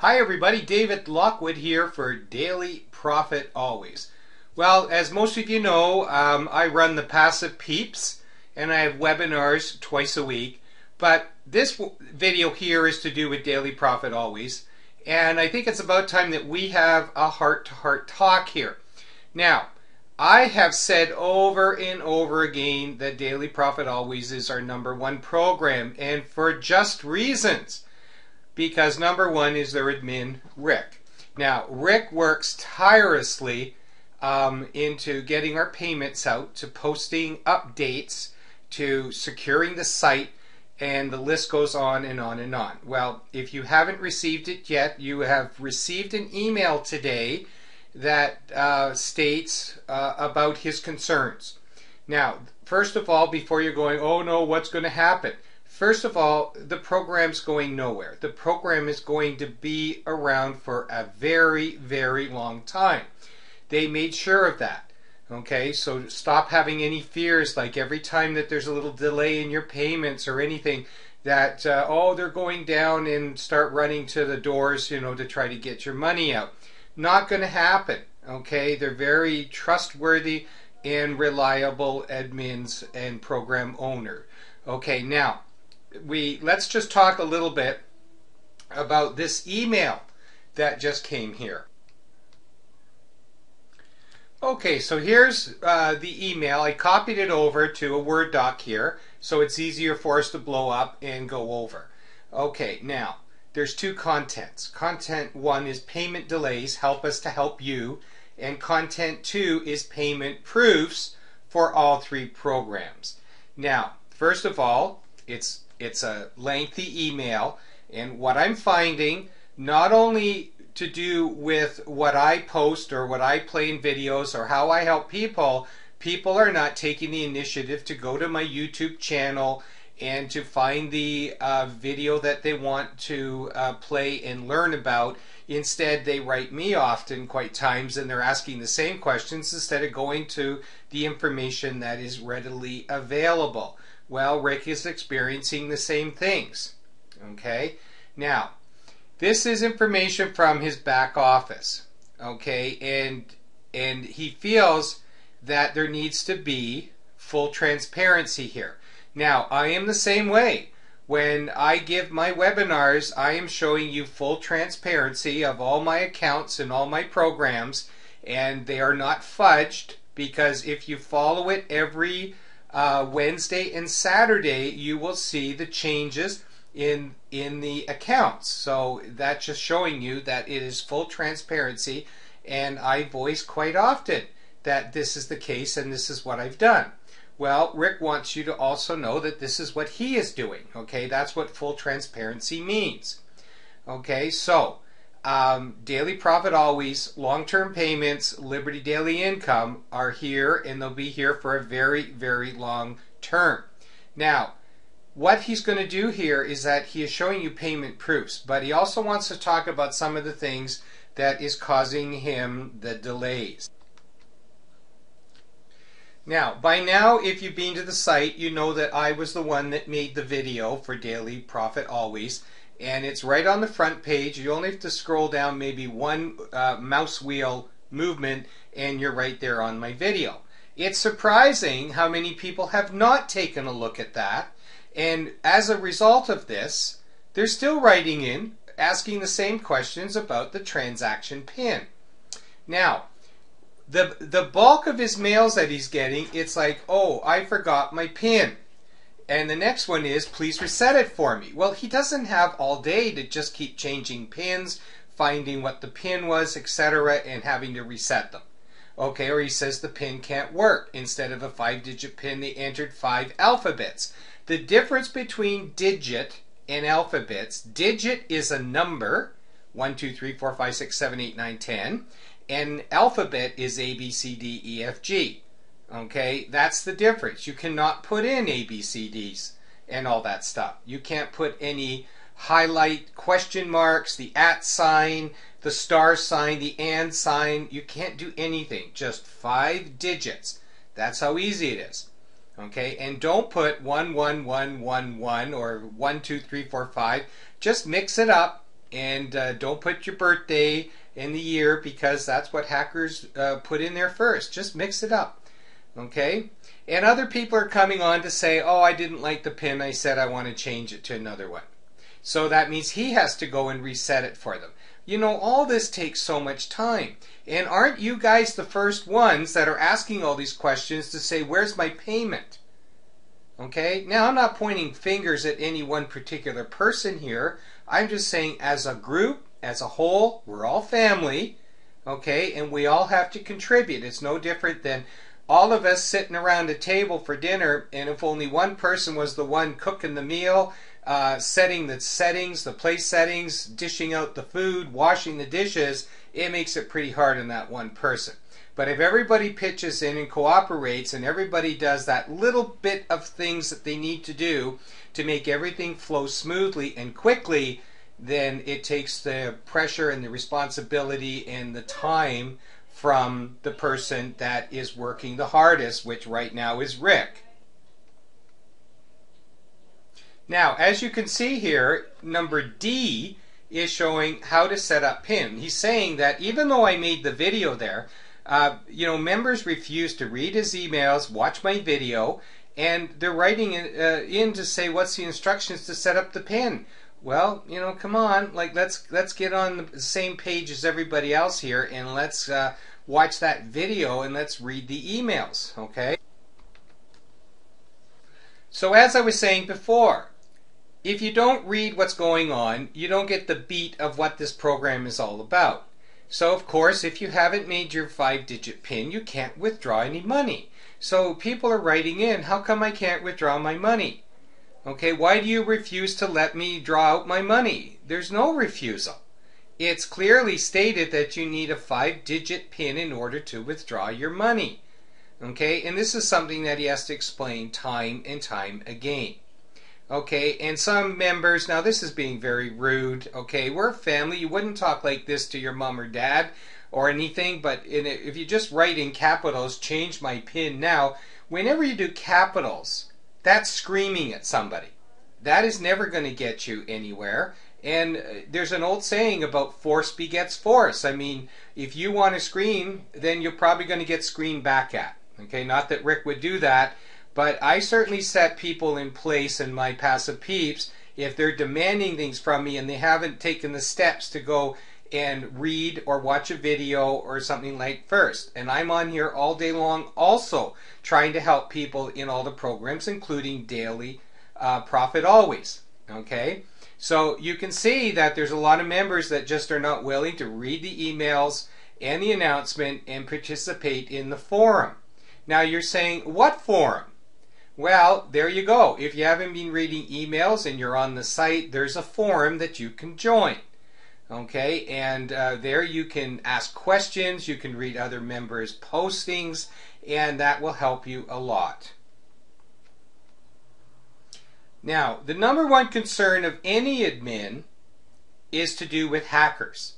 Hi everybody, David Lockwood here for Daily Profit Always. Well, as most of you know, I run the Passive Peeps and I have webinars twice a week. But this video here is to do with Daily Profit Always. And I think it's about time that we have a heart-to-heart talk here. Now, I have said over and over again that Daily Profit Always is our #1 program, and for just reasons. Because number one is their admin, Rick. Now, Rick works tirelessly into getting our payments out, to posting updates, to securing the site, and the list goes on and on and on. Well, if you haven't received it yet, you have received an email today that states about his concerns. Now, first of all, before you're going, oh no, what's going to happen? First of all, the program's going nowhere. The program is going to be around for a very, very long time. They made sure of that. Okay, so stop having any fears like every time that there's a little delay in your payments or anything that, oh, they're going down and start running to the doors, you know, to try to get your money out. Not going to happen. Okay, they're very trustworthy and reliable admins and program owner. Okay, now, let's just talk a little bit about this email that just came here. Okay, so here's the email. I copied it over to a Word doc here, so it's easier for us to blow up and go over. Okay, now, there's two contents. Content 1 is payment delays, help us to help you, and content 2 is payment proofs for all three programs. Now, first of all, it's a lengthy email, and what I'm finding, not only to do with what I post or what I play in videos or how I help people, people are not taking the initiative to go to my YouTube channel and to find the video that they want to play and learn about. Instead, they write me often quite times, and they're asking the same questions instead of going to the information that is readily available. Well, Rick is experiencing the same things. Okay, now this is information from his back office. Okay, and he feels that there needs to be full transparency here. Now, I am the same way. When I give my webinars, I am showing you full transparency of all my accounts and all my programs, and they are not fudged, because if you follow it every Wednesday and Saturday, you will see the changes in the accounts. So that's just showing you that it is full transparency, and I voice quite often that this is the case and this is what I've done. Well, Rick wants you to also know that this is what he is doing. Okay, that's what full transparency means. Okay, so Daily Profit Always, long-term payments, Liberty Daily Income are here, and they'll be here for a very, very long term. Now, what he's going to do here is that he is showing you payment proofs, but he also wants to talk about some of the things that is causing him the delays. Now, by now, if you've been to the site, you know that I was the one that made the video for Daily Profit Always, and it's right on the front page. You only have to scroll down maybe one mouse wheel movement, and you're right there on my video. It's surprising how many people have not taken a look at that, and as a result of this, they're still writing in, asking the same questions about the transaction PIN. Now, the bulk of his mails that he's getting, it's like, oh, I forgot my PIN. And the next one is, please reset it for me. Well, he doesn't have all day to just keep changing PINs, finding what the PIN was, etc., and having to reset them. Okay, or he says the PIN can't work. Instead of a 5-digit PIN, they entered 5 alphabets. The difference between digit and alphabets, digit is a number, 1, 2, 3, 4, 5, 6, 7, 8, 9, 10. And alphabet is A, B, C, D, E, F, G. Okay, that's the difference. You cannot put in A, B, C, Ds and all that stuff. You can't put any highlight question marks, the @ sign, the star sign, the and sign. You can't do anything. Just 5 digits. That's how easy it is. Okay, and don't put 1, 1, 1, 1, 1 or 1, 2, 3, 4, 5. Just mix it up and don't put your birthday and the year, because that's what hackers put in there first. Just mix it up. Okay? And other people are coming on to say, oh, I didn't like the PIN. I said I want to change it to another one. So that means he has to go and reset it for them. You know, all this takes so much time. And aren't you guys the first ones that are asking all these questions to say, where's my payment? Okay? Now, I'm not pointing fingers at any one particular person here. I'm just saying, as a group, as a whole, we're all family. Okay? And we all have to contribute. It's no different than all of us sitting around a table for dinner, and if only one person was the one cooking the meal, setting the settings, the place settings, dishing out the food, washing the dishes, it makes it pretty hard on that one person. But if everybody pitches in and cooperates, and everybody does that little bit of things that they need to do to make everything flow smoothly and quickly, then it takes the pressure and the responsibility and the time from the person that is working the hardest, which right now is Rick. Now, as you can see here, number D is showing how to set up PIN. He's saying that even though I made the video there, you know, members refuse to read his emails, watch my video, and they're writing in to say, what's the instructions to set up the PIN? Well, you know, come on, like let's get on the same page as everybody else here, and let's watch that video and let's read the emails, okay? So as I was saying before, if you don't read what's going on, you don't get the beat of what this program is all about. So of course, if you haven't made your 5-digit PIN, you can't withdraw any money. So people are writing in, how come I can't withdraw my money? Okay, why do you refuse to let me draw out my money? There's no refusal. It's clearly stated that you need a 5-digit PIN in order to withdraw your money. Okay, and this is something that he has to explain time and time again. Okay, and some members, now this is being very rude, okay, we're a family, you wouldn't talk like this to your mom or dad or anything, but if you just write in capitals, change my PIN now, whenever you do capitals, that's screaming at somebody. That is never going to get you anywhere. And there's an old saying about force begets force. I mean, if you want to scream, then you're probably going to get screamed back at. Okay, not that Rick would do that, but I certainly set people in place in my passive peeps if they're demanding things from me and they haven't taken the steps to go and read or watch a video or something like first. And I'm on here all day long also trying to help people in all the programs, including Daily Profit Always. Okay? So you can see that there's a lot of members that just are not willing to read the emails and the announcement and participate in the forum. Now you're saying, what forum? Well, there you go. If you haven't been reading emails and you're on the site, there's a forum that you can join. Okay, and there you can ask questions, you can read other members' postings, and that will help you a lot. Now, the number one concern of any admin is to do with hackers.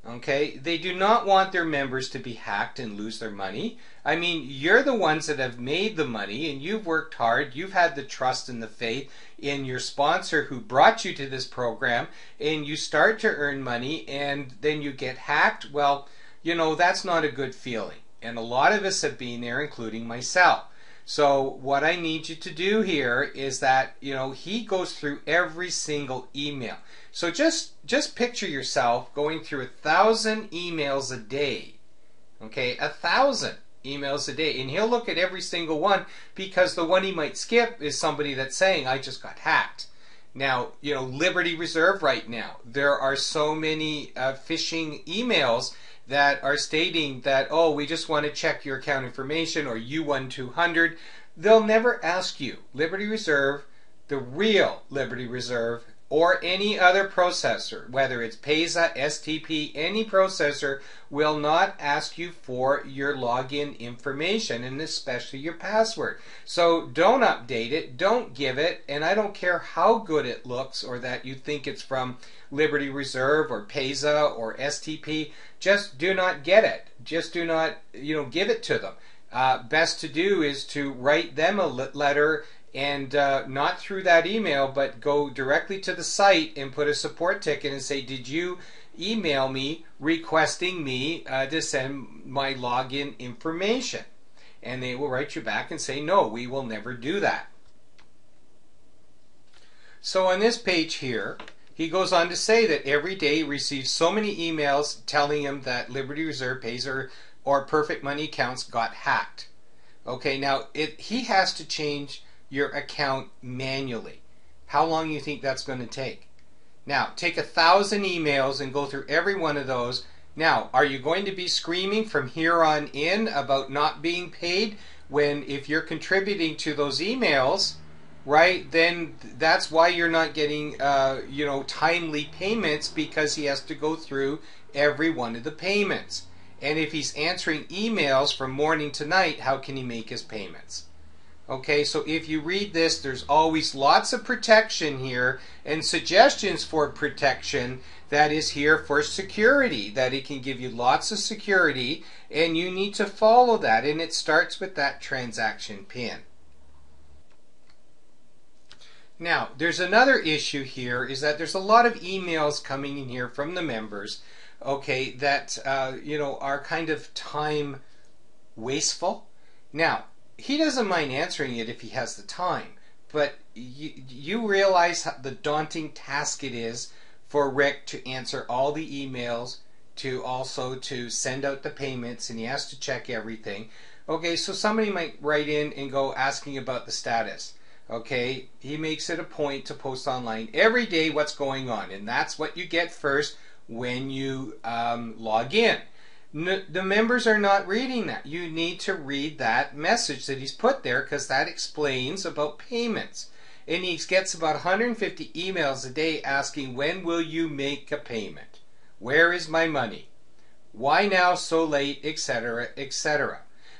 Okay, they do not want their members to be hacked and lose their money. I mean, you're the ones that have made the money and you've worked hard. You've had the trust and the faith in your sponsor who brought you to this program, and you start to earn money and then you get hacked. Well, you know, that's not a good feeling. And a lot of us have been there, including myself. So what I need you to do here is that, you know, he goes through every single email. So just picture yourself going through 1,000 emails a day. Okay, 1,000 emails a day. And he'll look at every single one, because the one he might skip is somebody that's saying, I just got hacked. Now, you know, Liberty Reserve right now, there are so many phishing emails that are stating that, oh, we just want to check your account information, or you won 200. They'll never ask you. Liberty Reserve, the real Liberty Reserve, or any other processor, whether it's Payza, STP, any processor will not ask you for your login information, and especially your password. So don't update it, don't give it, and I don't care how good it looks or that you think it's from Liberty Reserve or Payza or STP, just do not get it. Just do not, you know, give it to them. Best to do is to write them a letter and not through that email, but go directly to the site and put a support ticket and say, did you email me requesting me to send my login information? And they will write you back and say, no, we will never do that. So on this page here, he goes on to say that every day he receives so many emails telling him that Liberty Reserve Pays or Perfect Money accounts got hacked. Okay, now he has to change your account manually. How long do you think that's going to take? Now, take 1,000 emails and go through every one of those. Now, are you going to be screaming from here on in about not being paid when, if you're contributing to those emails, right, then that's why you're not getting timely payments, because he has to go through every one of the payments. And if he's answering emails from morning to night, how can he make his payments? Okay, so if you read this, there's always lots of protection here and suggestions for protection that is here for security, that it can give you lots of security, and you need to follow that, and it starts with that transaction PIN. Now, there's another issue here, is that there's a lot of emails coming in here from the members, okay, that are kind of time wasteful. Now, he doesn't mind answering it if he has the time, but you realize the daunting task it is for Rick to answer all the emails, to send out the payments, and he has to check everything. Okay, so somebody might write in and go asking about the status. Okay, he makes it a point to post online every day what's going on, and that's what you get first when you log in. The members are not reading that. You need to read that message that he's put there, because that explains about payments. And he gets about 150 emails a day asking, when will you make a payment? Where is my money? Why now so late, etc., etc.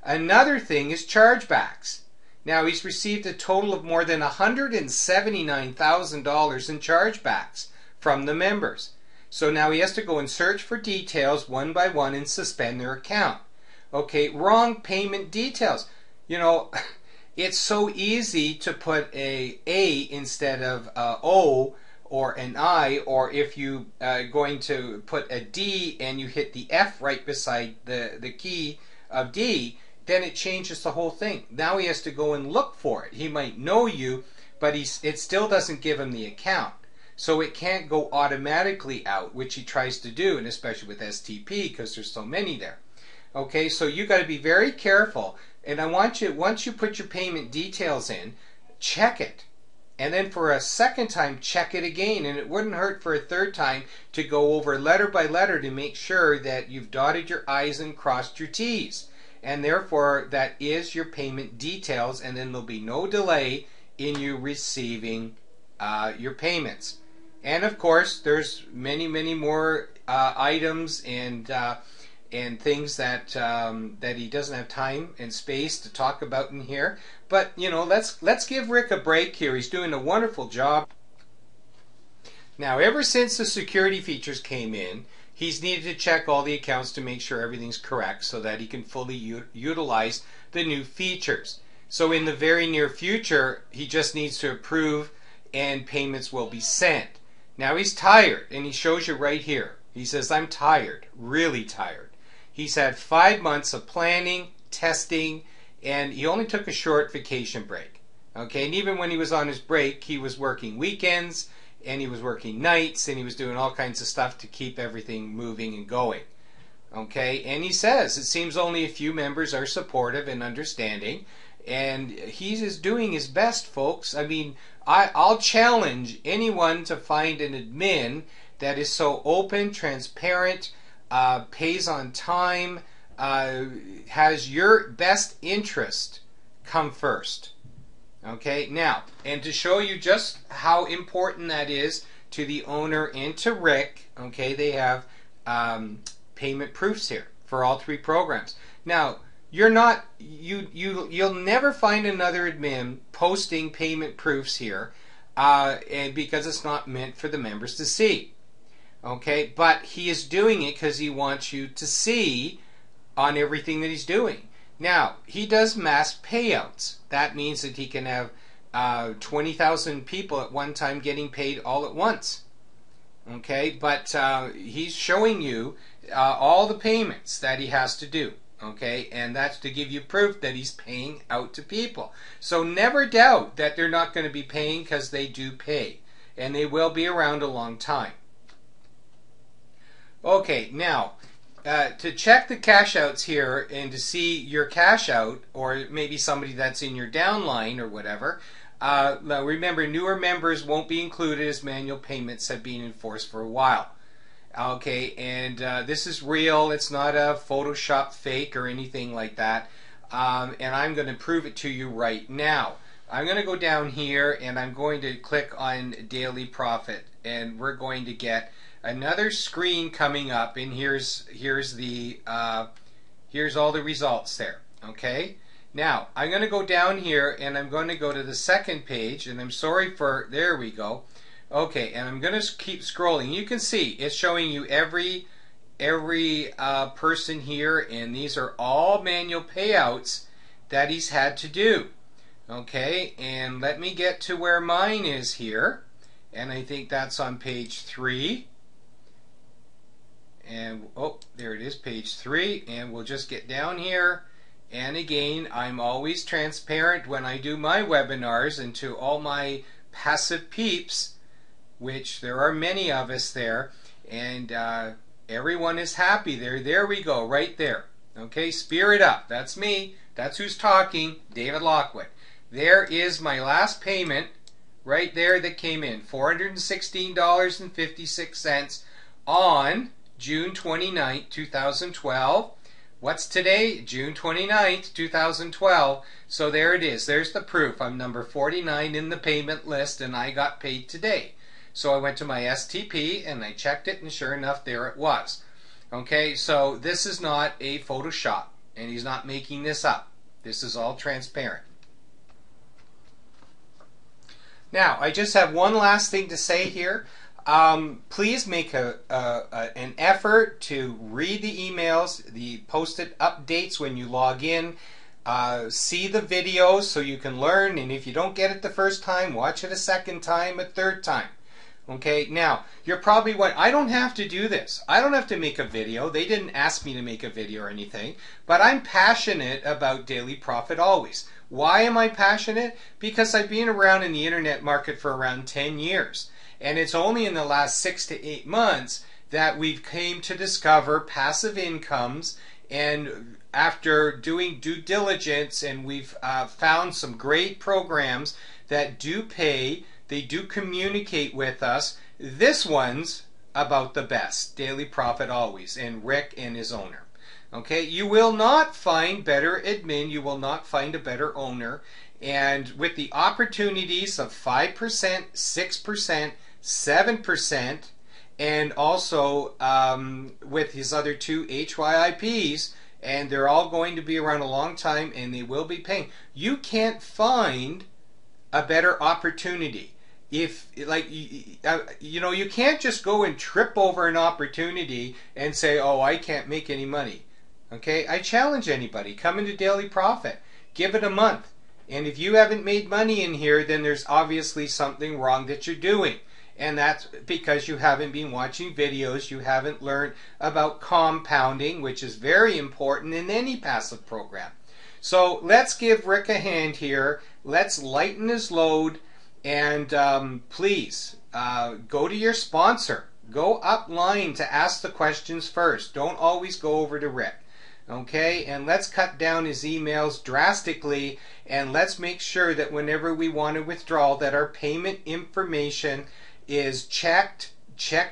Another thing is chargebacks. Now, he's received a total of more than $179,000 in chargebacks from the members. So now he has to go and search for details one by one and suspend their account. Okay, wrong payment details. You know, it's so easy to put a instead of O or an I, or if you going to put a D and you hit the F right beside the key of D, then it changes the whole thing. Now he has to go and look for it. He might know you, but it still doesn't give him the account. So it can't go automatically out, which he tries to do, and especially with STP, because there's so many there. Okay, so you got to be very careful. And I want you, once you put your payment details in, check it. And then for a second time, check it again. And it wouldn't hurt for a third time to go over letter by letter to make sure that you've dotted your I's and crossed your T's. And therefore, that is your payment details, and then there'll be no delay in you receiving your payments. And of course, there's many, many more items and things that that he doesn't have time and space to talk about in here. But you know, let's give Rick a break here. He's doing a wonderful job. Now, ever since the security features came in, he's needed to check all the accounts to make sure everything's correct so that he can fully utilize the new features. So in the very near future, he just needs to approve and payments will be sent. Now he's tired, and he shows you right here. He says, I'm tired, really tired. He's had 5 months of planning, testing, and he only took a short vacation break. Okay, and even when he was on his break, he was working weekends, and he was working nights, and he was doing all kinds of stuff to keep everything moving and going. Okay, and he says it seems only a few members are supportive and understanding, and he is doing his best, folks. I mean, I'll challenge anyone to find an admin that is so open, transparent, pays on time, has your best interest come first. Okay, now, and to show you just how important that is to the owner and to Rick, okay, they have payment proofs here for all 3 programs. Now, you'll never find another admin posting payment proofs here, and because it's not meant for the members to see. Okay, but he is doing it because he wants you to see on everything that he's doing. Now, he does mass payouts. That means that he can have 20,000 people at one time getting paid all at once. Okay, but he's showing you all the payments that he has to do. Okay, and that's to give you proof that he's paying out to people. So never doubt that they're not going to be paying, because they do pay, and they will be around a long time. Okay, now to check the cash outs here and to see your cash out, or maybe somebody that's in your downline or whatever, now remember, newer members won't be included as manual payments have been enforced for a while. Okay, and this is real. It's not a Photoshop fake or anything like that. And I'm going to prove it to you right now. I'm going to go down here and I'm going to click on Daily Profit, and we're going to get another screen coming up, and here's all the results there. Okay, now I'm going to go down here and I'm going to go to the second page, and I'm sorry for, there we go. Okay, and I'm going to keep scrolling. You can see it's showing you every person here, and these are all manual payouts that he's had to do. Okay, and let me get to where mine is here, and I think that's on page 3. And oh, there it is, page 3, and we'll just get down here. And again, I'm always transparent when I do my webinars, and to all my passive peeps, which there are many of us there, and everyone is happy there. There we go, right there. Okay, Spirit Up, that's me. That's who's talking, David Lockwood. There is my last payment right there that came in, $416.56 on June 29th, 2012. What's today? June 29th, 2012. So there it is. There's the proof. I'm number 49 in the payment list, and I got paid today. So I went to my STP and I checked it, and sure enough, there it was. Okay, so this is not a Photoshop, and he's not making this up. This is all transparent. Now, I just have one last thing to say here. Please make an effort to read the emails, the posted updates when you log in. See the videos so you can learn, and if you don't get it the first time, watch it a second time, a third time. Okay, now, you're probably wondering, I don't have to do this. I don't have to make a video. They didn't ask me to make a video or anything, but I'm passionate about Daily Profit always. Why am I passionate? Because I've been around in the internet market for around 10 years. And it's only in the last 6 to 8 months that we've came to discover passive incomes, and after doing due diligence, and we've found some great programs that do pay. They do communicate with us. This one's about the best. Daily Profit always, and Rick and his owner. Okay, you will not find better admin. You will not find a better owner. And with the opportunities of 5%, 6%, 7%, and also with his other 2 HYIPs, and they're all going to be around a long time, and they will be paying. You can't find a better opportunity. If, like, you know, you can't just go and trip over an opportunity and say, oh, I can't make any money. Okay, I challenge anybody, come into Daily Profit, give it a month, and if you haven't made money in here, then there's obviously something wrong that you're doing. And that's because you haven't been watching videos, you haven't learned about compounding, which is very important in any passive program. So let's give Rick a hand here. Let's lighten his load, and please go to your sponsor. Go upline to ask the questions first. Don't always go over to Rick. Okay, and let's cut down his emails drastically, and let's make sure that whenever we want to withdraw, that our payment information is checked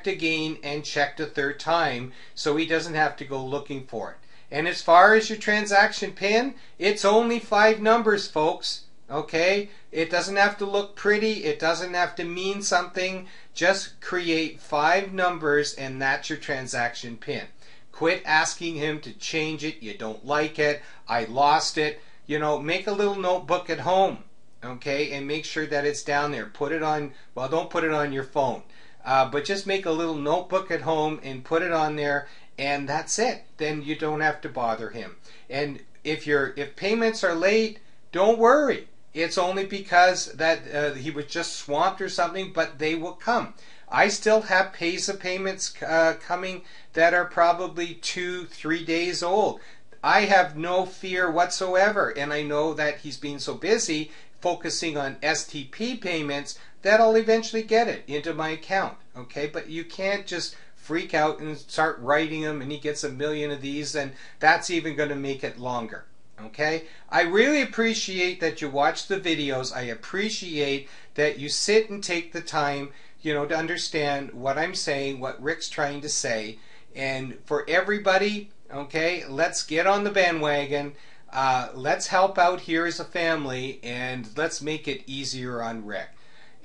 again, and checked a third time, so he doesn't have to go looking for it. And as far as your transaction PIN, it's only 5 numbers, folks. Okay, it doesn't have to look pretty, it doesn't have to mean something. Just create 5 numbers, and that's your transaction PIN. Quit asking him to change it. You don't like it. I lost it. You know, make a little notebook at home, okay, and make sure that it's down there. Put it on, well, don't put it on your phone, but just make a little notebook at home and put it on there, and that's it. Then you don't have to bother him. And if payments are late, don't worry. It's only because that he was just swamped or something, but they will come. I still have payments coming that are probably 2-3 days old. I have no fear whatsoever, and I know that he's been so busy focusing on STP payments that I'll eventually get it into my account. Okay, but you can't just freak out and start writing him and he gets 1,000,000 of these, and that's even going to make it longer. Okay, I really appreciate that you watch the videos. I appreciate that you sit and take the time, to understand what I'm saying, what Rick's trying to say. And for everybody, okay, let's get on the bandwagon. Let's help out here as a family, and let's make it easier on Rick.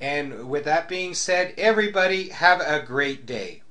And with that being said, everybody have a great day.